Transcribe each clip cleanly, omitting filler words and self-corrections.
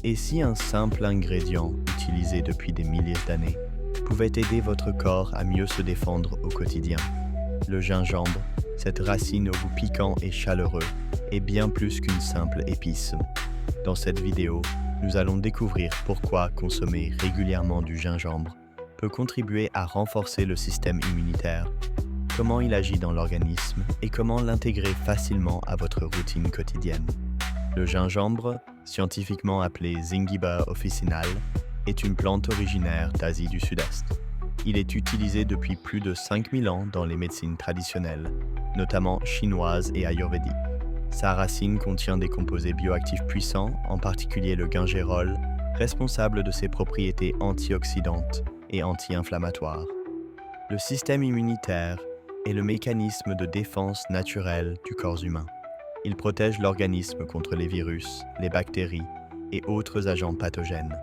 Et si un simple ingrédient utilisé depuis des milliers d'années pouvait aider votre corps à mieux se défendre au quotidien? Le gingembre, cette racine au goût piquant et chaleureux, est bien plus qu'une simple épice. Dans cette vidéo, nous allons découvrir pourquoi consommer régulièrement du gingembre peut contribuer à renforcer le système immunitaire, comment il agit dans l'organisme et comment l'intégrer facilement à votre routine quotidienne. Le gingembre, scientifiquement appelé Zingiber officinale, est une plante originaire d'Asie du Sud-Est. Il est utilisé depuis plus de 5000 ans dans les médecines traditionnelles, notamment chinoises et ayurvédiques. Sa racine contient des composés bioactifs puissants, en particulier le gingerol, responsable de ses propriétés antioxydantes et anti-inflammatoires. Le système immunitaire est le mécanisme de défense naturel du corps humain. Il protège l'organisme contre les virus, les bactéries et autres agents pathogènes.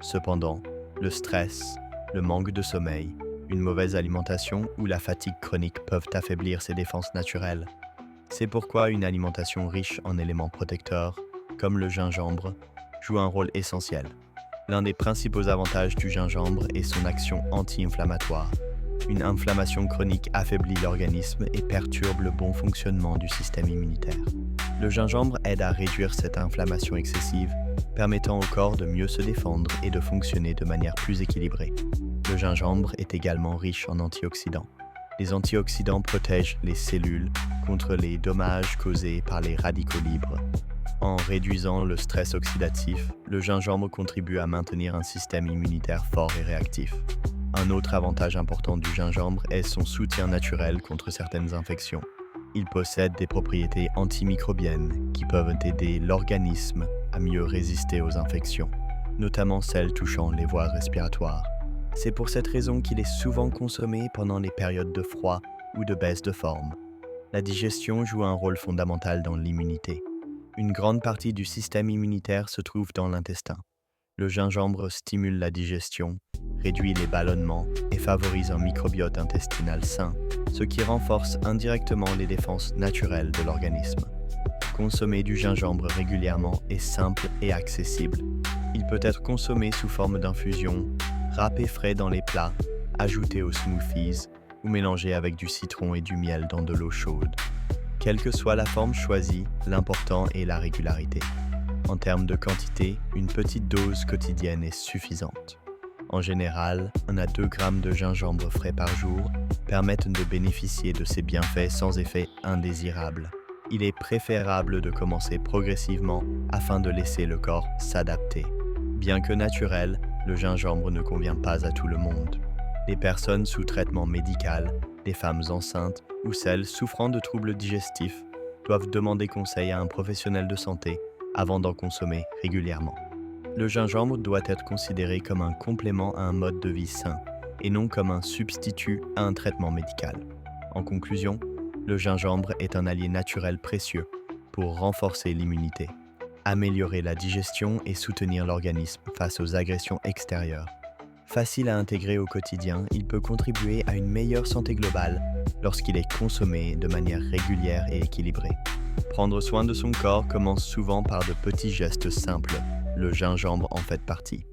Cependant, le stress, le manque de sommeil, une mauvaise alimentation ou la fatigue chronique peuvent affaiblir ses défenses naturelles. C'est pourquoi une alimentation riche en éléments protecteurs, comme le gingembre, joue un rôle essentiel. L'un des principaux avantages du gingembre est son action anti-inflammatoire. Une inflammation chronique affaiblit l'organisme et perturbe le bon fonctionnement du système immunitaire. Le gingembre aide à réduire cette inflammation excessive, permettant au corps de mieux se défendre et de fonctionner de manière plus équilibrée. Le gingembre est également riche en antioxydants. Les antioxydants protègent les cellules contre les dommages causés par les radicaux libres. En réduisant le stress oxydatif, le gingembre contribue à maintenir un système immunitaire fort et réactif. Un autre avantage important du gingembre est son soutien naturel contre certaines infections. Il possède des propriétés antimicrobiennes qui peuvent aider l'organisme à mieux résister aux infections, notamment celles touchant les voies respiratoires. C'est pour cette raison qu'il est souvent consommé pendant les périodes de froid ou de baisse de forme. La digestion joue un rôle fondamental dans l'immunité. Une grande partie du système immunitaire se trouve dans l'intestin. Le gingembre stimule la digestion, réduit les ballonnements et favorise un microbiote intestinal sain, ce qui renforce indirectement les défenses naturelles de l'organisme. Consommer du gingembre régulièrement est simple et accessible. Il peut être consommé sous forme d'infusion, râpé frais dans les plats, ajouté aux smoothies ou mélangé avec du citron et du miel dans de l'eau chaude. Quelle que soit la forme choisie, l'important est la régularité. En termes de quantité, une petite dose quotidienne est suffisante. En général, 1 à 2 grammes de gingembre frais par jour permettent de bénéficier de ces bienfaits sans effet indésirable. Il est préférable de commencer progressivement afin de laisser le corps s'adapter. Bien que naturel, le gingembre ne convient pas à tout le monde. Les personnes sous traitement médical, les femmes enceintes ou celles souffrant de troubles digestifs doivent demander conseil à un professionnel de santé avant d'en consommer régulièrement. Le gingembre doit être considéré comme un complément à un mode de vie sain et non comme un substitut à un traitement médical. En conclusion, le gingembre est un allié naturel précieux pour renforcer l'immunité, améliorer la digestion et soutenir l'organisme face aux agressions extérieures. Facile à intégrer au quotidien, il peut contribuer à une meilleure santé globale lorsqu'il est consommé de manière régulière et équilibrée. Prendre soin de son corps commence souvent par de petits gestes simples. Le gingembre en fait partie.